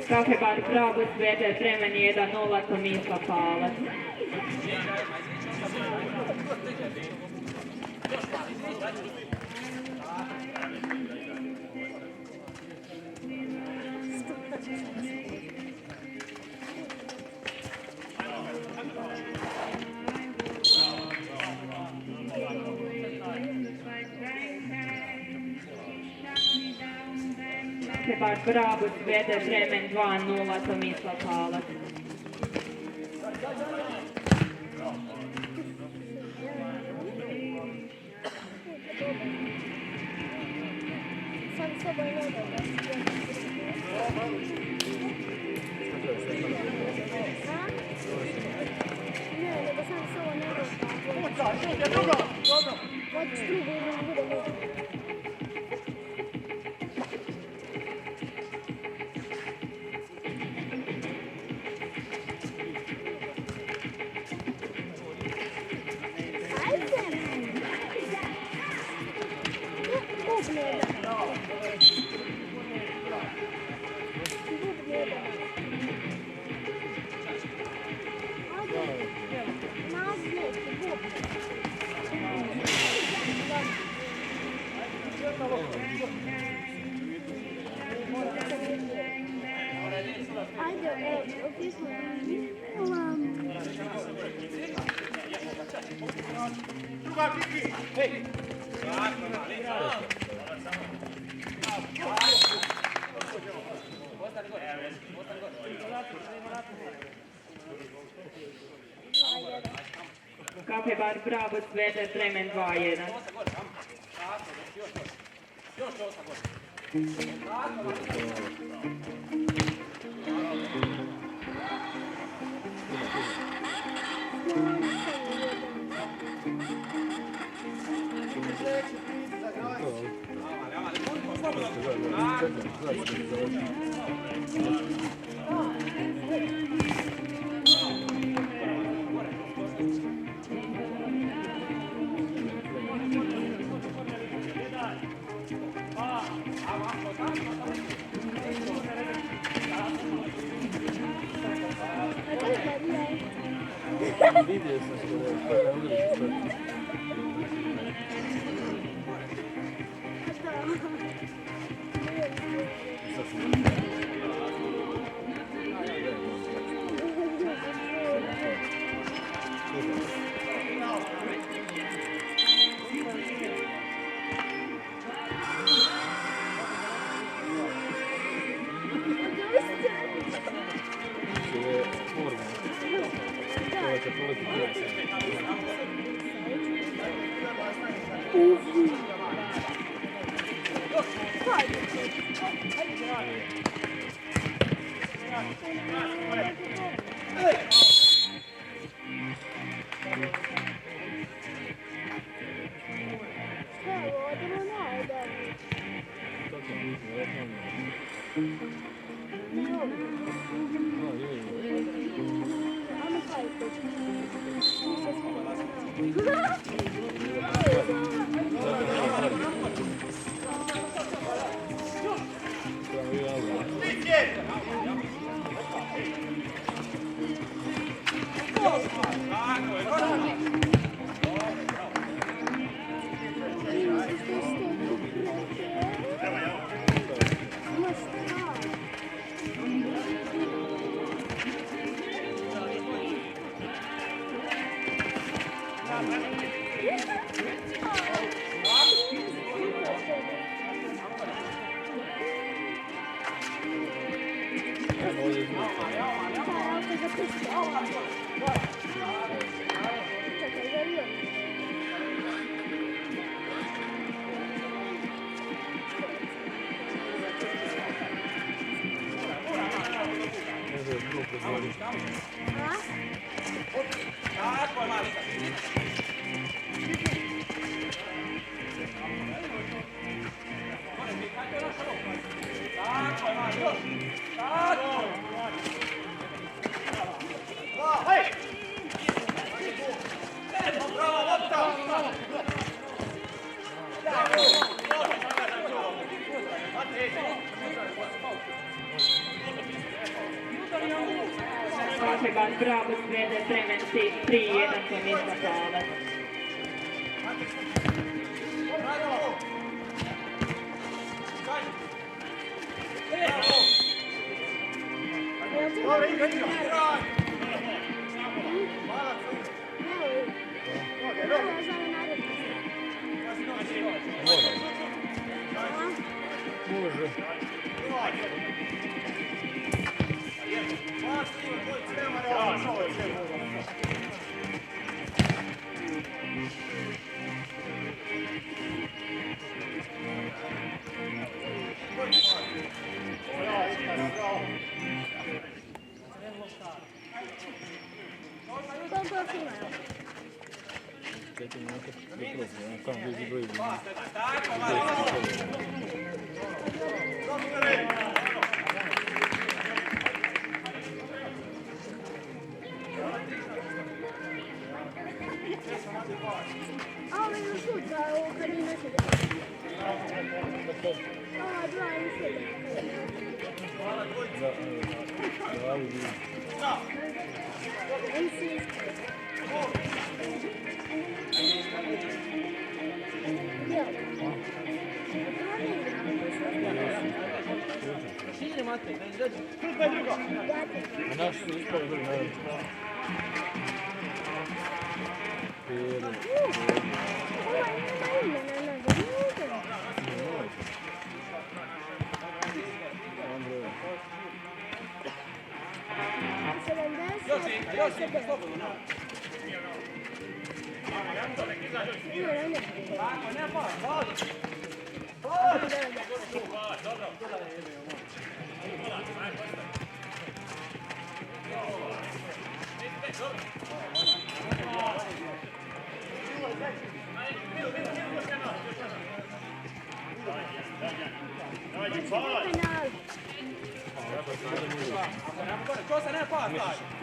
Kaffebar Brabus vd Bremen 1-0 Tomislav Palac. Kaffebar Brabus vd Bremen 2-0 Tomislav Palac. Sam sobą nie bo sam sobą nie Chodź drugą. Kaffebar Brabus vd Bremen 2-1. Tak, Kauhevan Brabus vede Bremen 3-1 som izgatavat. Dobro, igra. Može. Koliko još ima? 4 minuta do prozora, tamo gdje je broj. A ovo je još šutka, ovo kad ima se da. Ova dva je još A naš su ispali dobro, naravno.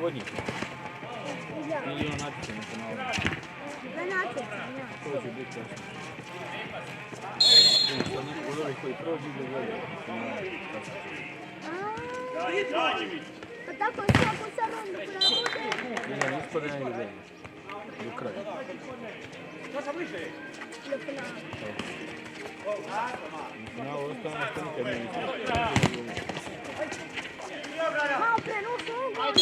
Vodnik. Ili ono natjecanje po malo. To će biti jasno. Sad neko od ovih koji prođu ide gledaju. Pa tako je svako sa rondu koja bude. Ne, ispada ne ide gledaju. Do kraja. Do finala. U finalu ostavamo što nikad ne vidimo. Malo pre nusu ovom golu.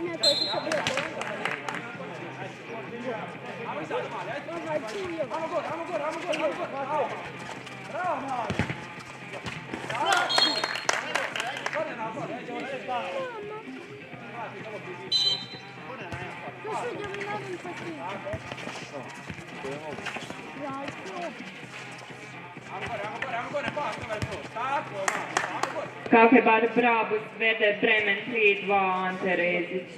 Neko je se bio Kauhevan Brabus vede Bremen 3-2 Ante Rezić.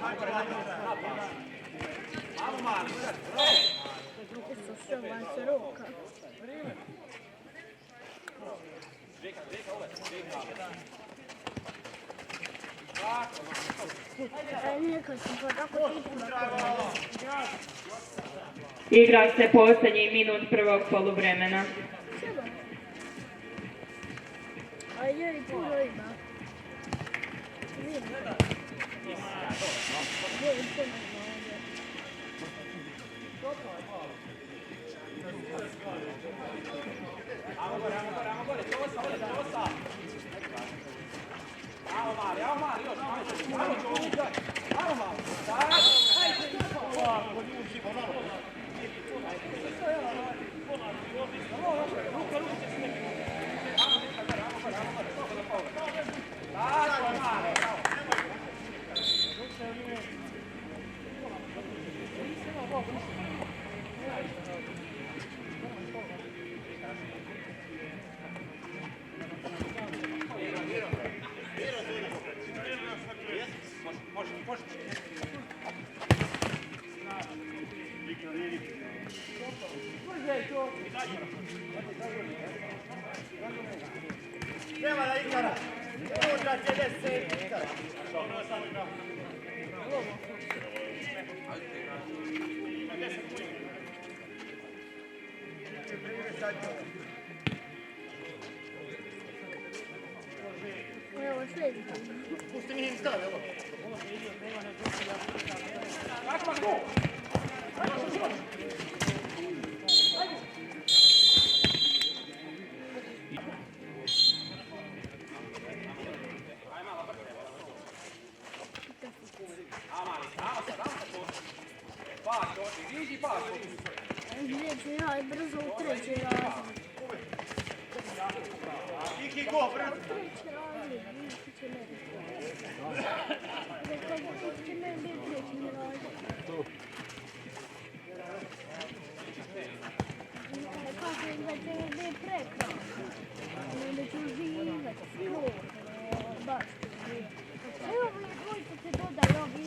Igra se posljednji minut prvog poluvremena. A je i puno ima. Nema da ikara. Unutra će 10 ikara. Evo, sledi. Pusti mi im stav, evo. Sljedeći rad, brzo u treći rad. Iki go, brzo. Treći rad, vidite će ne biti. Rekao, vidite će ne biti treći rad. Kako je da će ne biti prekrasno. Da ću uživati, skoro. Baš to je. Evo ovi dvojice se dodaju, ovi.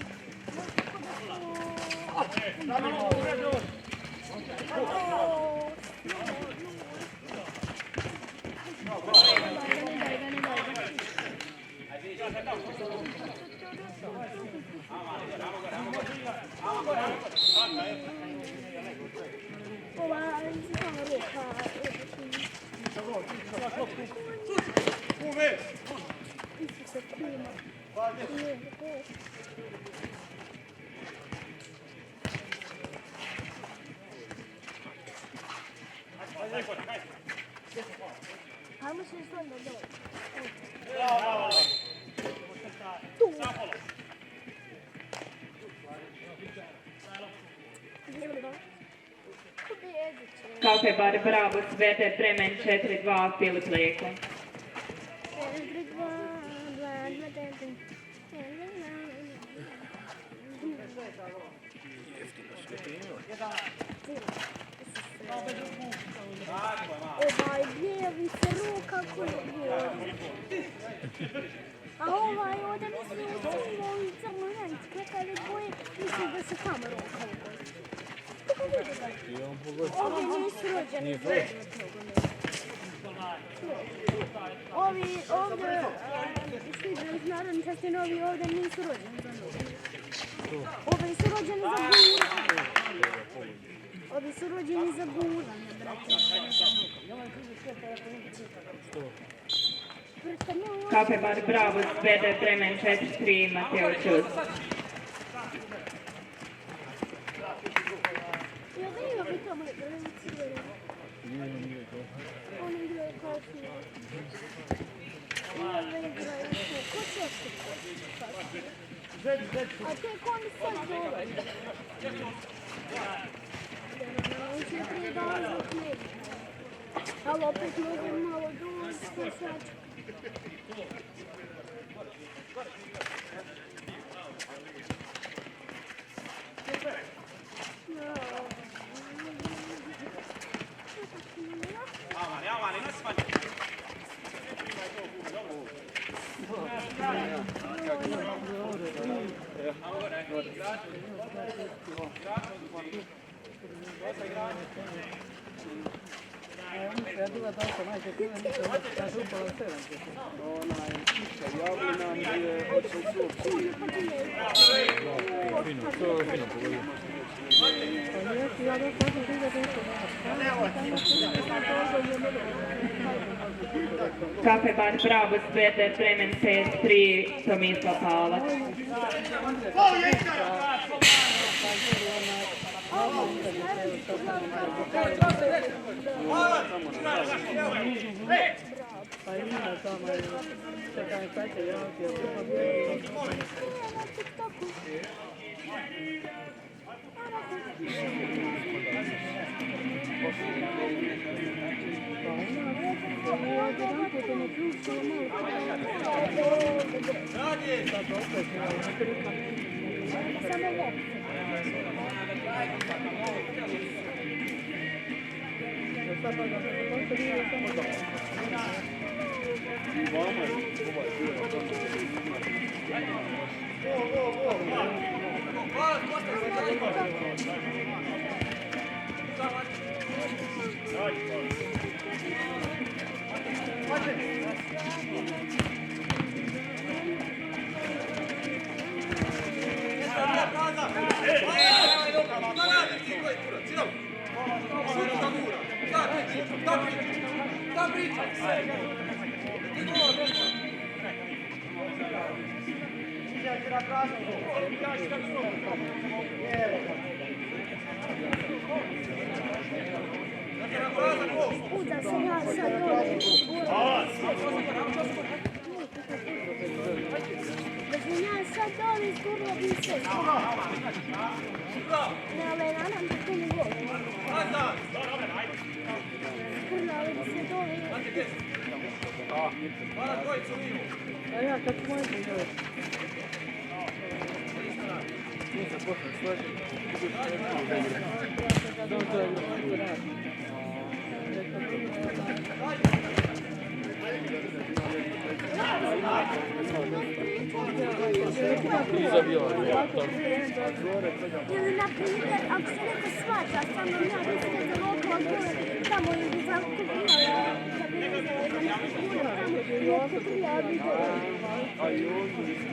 Hajmo se stvarno dobro. Tu. Kalpebar Bravo Svete Bremen 4-2 Filip Leko. 4-2. Bijevi se ruka koji je. A ovdje mislim da su ovi crnonjanci krekali koji misli da se kameru okolo. Ovi nisu rođeni za ovi ovdje stižu iz narodne častine, ovi ovdje nisu rođeni za nogu. Ovi su rođeni za guranje. Ovi su rođeni za guranje, brate. Kalpebar Bravo Svete Bremen 4-3 Mateo Ćus. Ja vidim ovi tamo reliciraju. Oni igraju kao su. Oni igraju su. Ko će se a tek oni sad dole. On će prije dolazak neće. Ali opet mogu malo doći sad. Kalpebar Bravo Svete Bremen 5-3 Tomislav Palac. Uda sam ja sad dole. Da sam ja sad dole izgurla bi se. Ne, ali nadam se to ne voli. Skrnali bi se dole. A ja kad možem još. Tu se posle složim. Da, to je rad. Ili na primjer, ako se neko svađa sa mnom, ja bi se za lokal odgovor tamo ili za kupila, da bi ne znala za neku kuru tamo, netko prija bi to.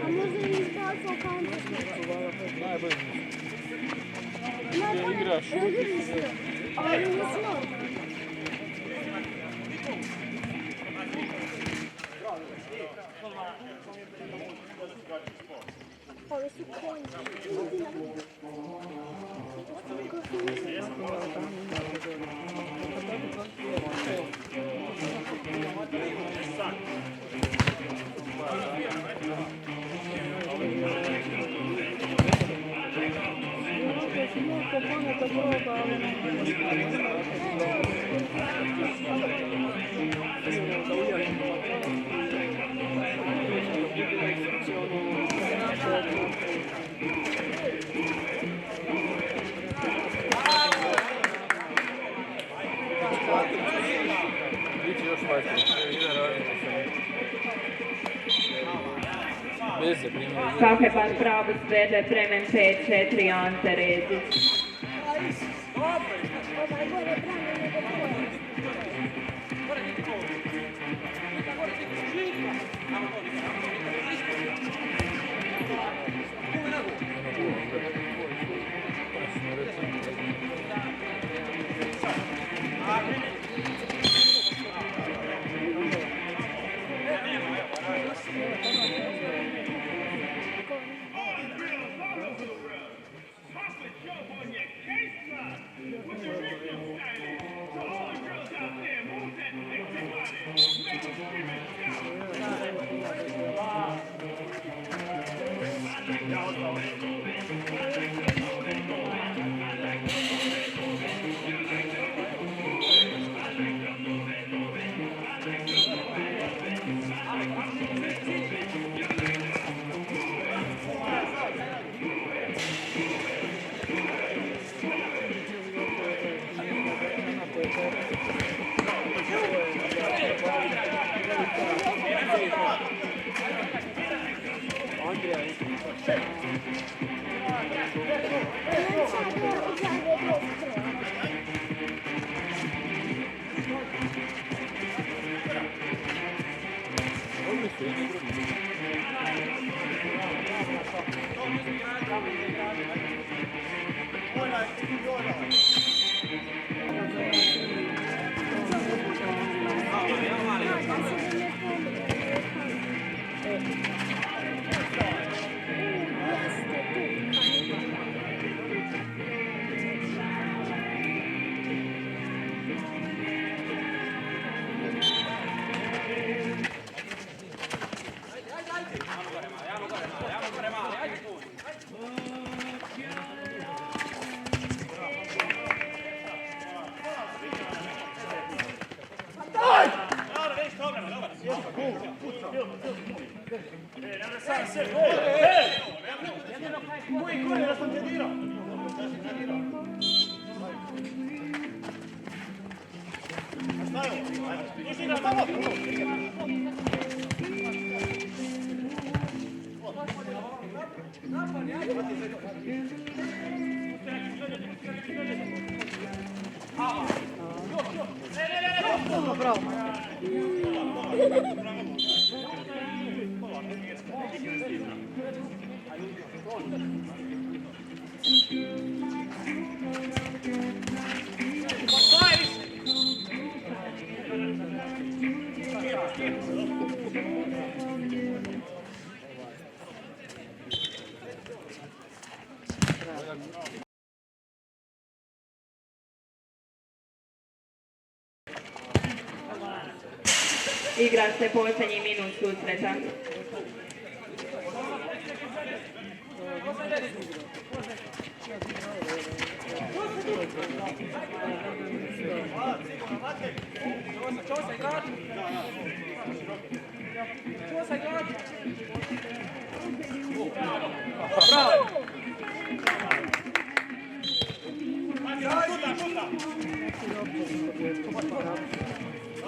A može i izbacao kao on Najbolje. Najbolje, igraš. vidiš se, ali nisi normalan. Ovi su konji. Biće još važnije. Beze, primjer. Kaheban Brabus vede Bremen 5-4 Ante Rezić. Ovaj bolje brane nego tvoje. Igra se posljednji minut susreta.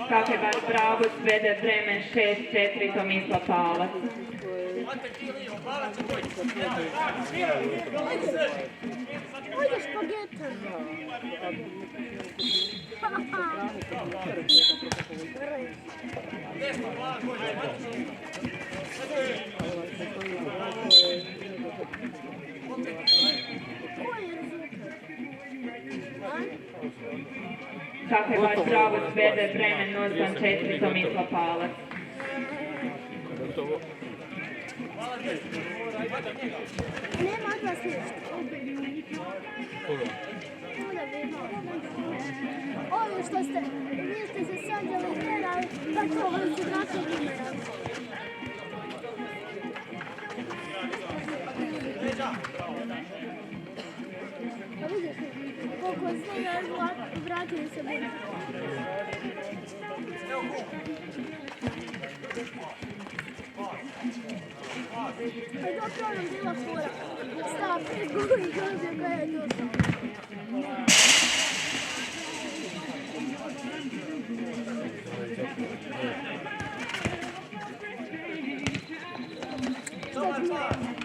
Kakebak Brabus vede Bremen 6-4, Tomislav Palac. Ajde špagetan. Kakebak Brabus vede Bremen 8-4, Tomislav Palac. Nema od vas ništa. Ovi što ste, vi ste se svađali tjera, pa to vam se vrati numera. Pa vidiš, koliko sve još vratili se bude. Pa dobro nam bila fora. Stav, guri, dođe kada je došao. Šta ti je?